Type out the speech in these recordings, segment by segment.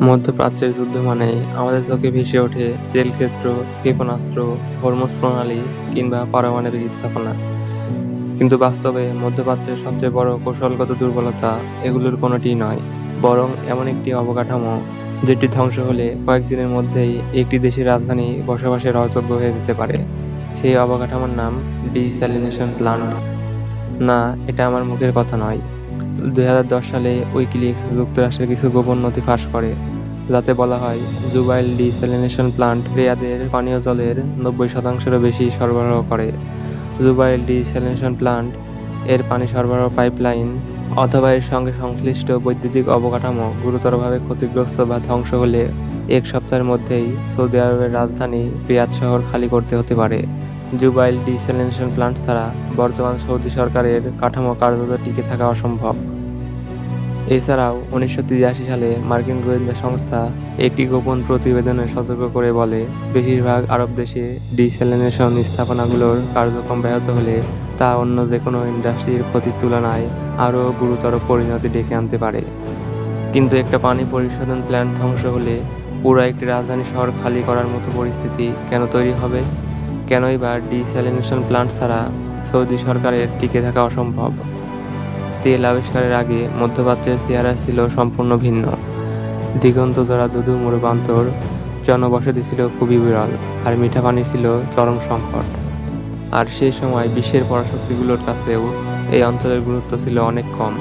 মধ্যপ্রাচ্যের যুদ্ধ মানেই আমাদের চোখে ভেসে ওঠে তেলক্ষেত্র, ক্ষেপণাস্ত্র, হরমুজ প্রণালী কিংবা পারমাণবিক স্থাপনা। কিন্তু বাস্তবে মধ্যপ্রাচ্যের সবচেয়ে বড় কৌশলগত দুর্বলতা এগুলোর কোনোটিই নয়, বরং এমন একটি অবকাঠামো যেটি ধ্বংস হলে কয়েকদিনের মধ্যেই একটি দেশের রাজধানী বসবাসের অযোগ্য হয়ে যেতে পারে। সেই অবকাঠামোর নাম ডিস্যালিনেশন প্ল্যান্ট। না, এটা আমার মুখের কথা নয়। ২০১০ সালে উইকিলিক্স যুক্তরাষ্ট্রের কিছু গোপন নথি ফাঁস করে, যাতে বলা হয় জুবাইল ডিস্যালিনেশন প্ল্যান্ট রিয়াদের পানীয় জলের ৯০%-এরও বেশি সরবরাহ করে। জুবাইল ডিস্যালিনেশন প্ল্যান্ট এর পানি সরবরাহ পাইপলাইন অথবা এর সঙ্গে সংশ্লিষ্ট বৈদ্যুতিক অবকাঠামো গুরুতরভাবে ক্ষতিগ্রস্ত বা ধ্বংস হলে ১ সপ্তাহের মধ্যেই সৌদি আরবের রাজধানী রিয়াদ শহর খালি করতে হতে পারে। জুবাইল ডিস্যালিনেশন প্ল্যান্ট ছাড়া বর্তমান সৌদি সরকারের কাঠামো কার্যত টিকে থাকা অসম্ভব। এছাড়াও ১৯৮৩ সালে মার্কিন গোয়েন্দা সংস্থা একটি গোপন প্রতিবেদনে সতর্ক করে বলে, বেশিরভাগ আরব দেশে ডিস্যালিনেশন স্থাপনাগুলোর কার্যক্রম ব্যাহত হলে তা অন্য যেকোনো ইন্ডাস্ট্রির ক্ষতির তুলনায় আরও গুরুতর পরিণতি ডেকে আনতে পারে। কিন্তু একটা পানি পরিশোধন প্ল্যান্ট ধ্বংস হলে পুরো একটি রাজধানী শহর খালি করার মতো পরিস্থিতি কেন তৈরি হবে? কেনই বা ডিস্যালিনেশন প্ল্যান্ট ছাড়া সৌদি সরকারের টিকে থাকা অসম্ভব? তেল আবিষ্কারের আগে মধ্যপ্রাচ্যের চেহারা ছিল সম্পূর্ণ ভিন্ন। দিগন্তজোড়া ধুধু মরুপ্রান্তর, জনবসতি ছিল খুবই বিরল, আর মিঠা পানি ছিল চরম সংকট। আর সেই সময় বিশ্বের পরাশক্তিগুলোর কাছেও এই অঞ্চলের গুরুত্ব ছিল অনেক কম।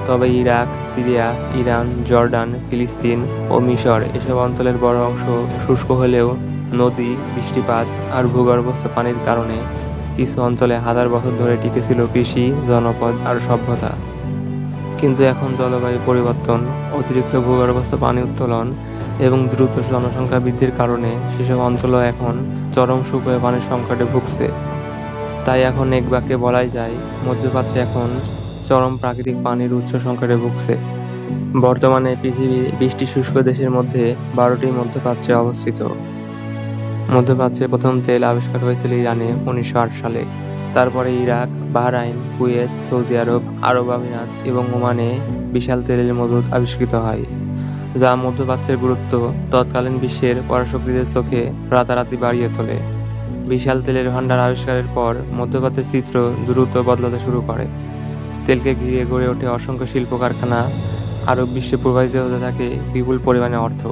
তবে ইরাক, সিরিয়া, ইরান, জর্ডান, ফিলিস্তিন ও মিশর এসব অঞ্চলের বড় অংশ শুষ্ক হলেও নদী, বৃষ্টিপাত আর ভূগর্ভস্থ পানির কারণে কিছু অঞ্চলে হাজার বছর ধরে টিকে ছিল কৃষি, জনপদ আর সভ্যতা। কিন্তু এখন জলবায়ু পরিবর্তন, অতিরিক্ত ভূগর্ভস্থ পানি উত্তোলন এবং দ্রুত জনসংখ্যা বৃদ্ধির কারণে সেসব অঞ্চলও এখন চরম শুকনো পানির সংকটে ভুগছে। তাই এখন এক বাক্যে বলাই যায়, মধ্যপ্রাচ্য এখন চরম প্রাকৃতিক পানির উৎস সংকটে ভুগছে। বর্তমানে পৃথিবীর ২০টি শুষ্ক দেশের মধ্যে ১২টি মধ্যপ্রাচ্যে অবস্থিত। মধ্যপ্রাচ্যে প্রথম তেল আবিষ্কার হয়েছিল ইরানে ১৯০৮ সালে। তারপরে ইরাক, বাহরাইন, কুয়েত, সৌদি আরব, আরব আমিরাত এবং ওমানে বিশাল তেলের মজুদ আবিষ্কৃত হয়, যা মধ্যপ্রাচ্যের গুরুত্ব তৎকালীন বিশ্বের পরাশক্তিদের চোখে রাতারাতি বাড়িয়ে তোলে। বিশাল তেলের ভান্ডার আবিষ্কারের পর মধ্যপ্রাচ্যের চিত্র দ্রুত বদলাতে শুরু করে। তেলকে ঘিরে গড়ে ওঠে অসংখ্য শিল্প কারখানা, আরব বিশ্বে প্রবাহিত হতে থাকে বিপুল পরিমাণে অর্থ।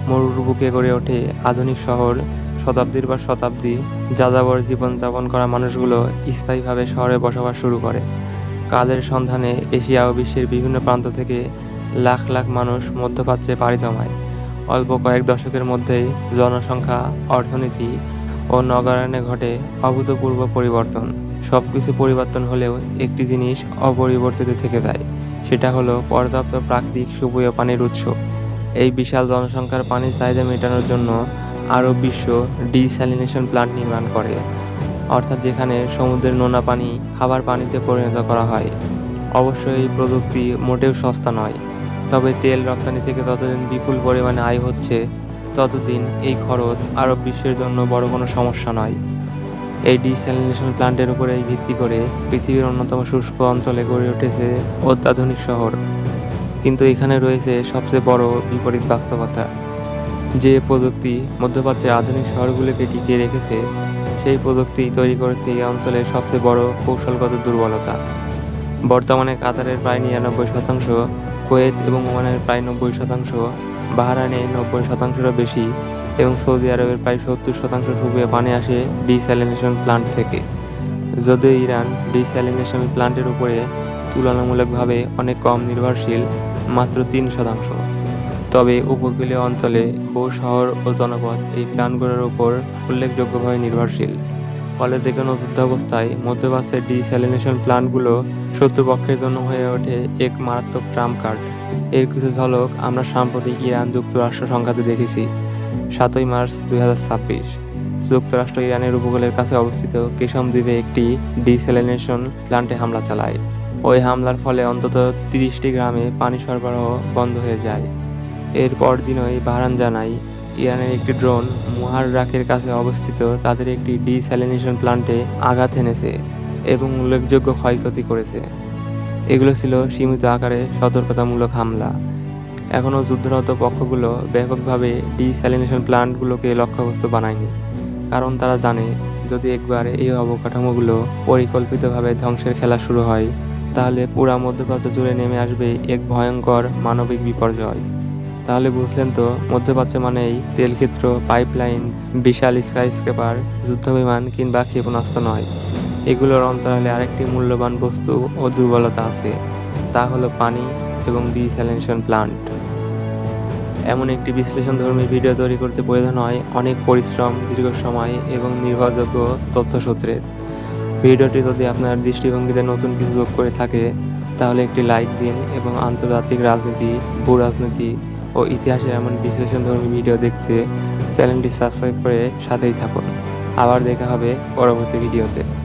মরুর বুকে গড়ে ওঠে আধুনিক শহর, শতাব্দীর পর শতাব্দী যাযাবর জীবনযাপন করা মানুষগুলো স্থায়ীভাবে শহরে বসবাস শুরু করে। কাজের সন্ধানে এশিয়া ও বিশ্বের বিভিন্ন প্রান্ত থেকে লাখ লাখ মানুষ মধ্যপ্রাচ্যে পাড়ি জমায়। অল্প কয়েক দশকের মধ্যেই জনসংখ্যা, অর্থনীতি ও নগরায়নে ঘটে অভূতপূর্ব পরিবর্তন। সবকিছু পরিবর্তন হলেও একটি জিনিস অপরিবর্তিত থেকে যায়, সেটা হলো পর্যাপ্ত প্রাকৃতিক সুপেয় পানির উৎস। এই বিশাল জনসংখ্যার পানির চাহিদা মেটানোর জন্য আরব বিশ্ব ডিস্যালিনেশন প্ল্যান্ট নির্মাণ করে, অর্থাৎ যেখানে সমুদ্রের নোনা পানি খাবার পানিতে পরিণত করা হয়। অবশ্য এই প্রযুক্তি মোটেও সস্তা নয়, তবে তেল রপ্তানি থেকে যতদিন বিপুল পরিমাণে আয় হচ্ছে, ততদিন এই খরচ আরব বিশ্বের জন্য বড় কোনো সমস্যা নয়। এই ডিস্যালিনেশন প্ল্যান্টের উপরেই ভিত্তি করে পৃথিবীর অন্যতম শুষ্ক অঞ্চলে গড়ে উঠেছে অত্যাধুনিক শহর। কিন্তু এখানে রয়েছে সবচেয়ে বড় বিপরীত বাস্তবতা। যে প্রযুক্তি মধ্যপ্রাচ্যের আধুনিক শহরগুলোকে টিকিয়ে রেখেছে, সেই প্রযুক্তি তৈরি করেছে এই অঞ্চলের সবচেয়ে বড় কৌশলগত দুর্বলতা। বর্তমানে কাতারের প্রায় ৯৯%, কুয়েত এবং ওমানের প্রায় ৯০%, বাহরাইনে ৯০%-এরও বেশি এবং সৌদি আরবের প্রায় ৭০% সুপেয় পানি আসে ডিস্যালিনেশন প্ল্যান্ট থেকে। যদিও ইরান ডিস্যালিনেশন প্ল্যান্টের উপরে তুলনামূলকভাবে অনেক কম নির্ভরশীল, মাত্র ৩%, তবে উপকূলীয় অঞ্চলে বহু শহর ও জনপদ এই প্ল্যান্টগুলোর উপর উল্লেখযোগ্যভাবে নির্ভরশীল। ফলে যেকোনো যুদ্ধাবস্থায় মধ্যপ্রাচ্যের ডিস্যালিনেশন প্ল্যান্টগুলো শত্রুপক্ষের জন্য হয়ে ওঠে এক মারাত্মক ট্রাম্প কার্ড। এর কিছু ঝলক আমরা সাম্প্রতিক ইরান-যুক্তরাষ্ট্র সংঘাতে দেখেছি। ৭ই মার্চ ২০২৬ যুক্তরাষ্ট্র ইরানের উপকূলের কাছে অবস্থিত কেশম দ্বীপে একটি ডিস্যালিনেশন প্ল্যান্টে হামলা চালায়। ওই হামলার ফলে অন্তত ৩০টি গ্রামে পানি সরবরাহ বন্ধ হয়ে যায়। এর পরদিনই বাহরাইন জানায়, ইরানের একটি ড্রোন মুহাররাকের কাছে অবস্থিত তাদের একটি ডিস্যালিনেশন প্ল্যান্টে আঘাত হেনেছে এবং উল্লেখযোগ্য ক্ষয়ক্ষতি করেছে। এগুলো ছিল সীমিত আকারে সতর্কতামূলক হামলা। এখনও যুদ্ধরত পক্ষগুলো ব্যাপকভাবে ডিস্যালিনেশন প্ল্যান্টগুলোকে লক্ষ্যবস্তু বানায়নি, কারণ তারা জানে যদি একবার এই অবকাঠামোগুলো পরিকল্পিতভাবে ধ্বংসের খেলা শুরু হয়, তাহলে পুরা মধ্যপ্রাচ্য জুড়ে নেমে আসবে এক ভয়ঙ্কর মানবিক বিপর্যয়। তাহলে বুঝলেন তো, মধ্যপ্রাচ্য মানেই তেলক্ষেত্র, পাইপলাইন, বিশাল স্কাইস্ক্রেপার, যুদ্ধবিমান কিংবা ক্ষেপণাস্ত্র নয়। এগুলোর অন্তরালে আরেকটি মূল্যবান বস্তু ও দুর্বলতা আছে, তা হলো পানি এবং ডিস্যালিনেশন প্ল্যান্ট। এমন একটি বিশ্লেষণধর্মী ভিডিও তৈরি করতে প্রয়োজন হয় অনেক পরিশ্রম, দীর্ঘ সময় এবং নির্ভরযোগ্য তথ্যসূত্রের। ভিডিওটি যদি আপনার দৃষ্টিভঙ্গিতে নতুন কিছু যোগ করে থাকে, তাহলে একটি লাইক দিন এবং আন্তর্জাতিক রাজনীতি, ভূরাজনীতি ও ইতিহাসের এমন বিশ্লেষণধর্মী ভিডিও দেখতে চ্যানেলটি সাবস্ক্রাইব করে সাথেই থাকুন। আবার দেখা হবে পরবর্তী ভিডিওতে।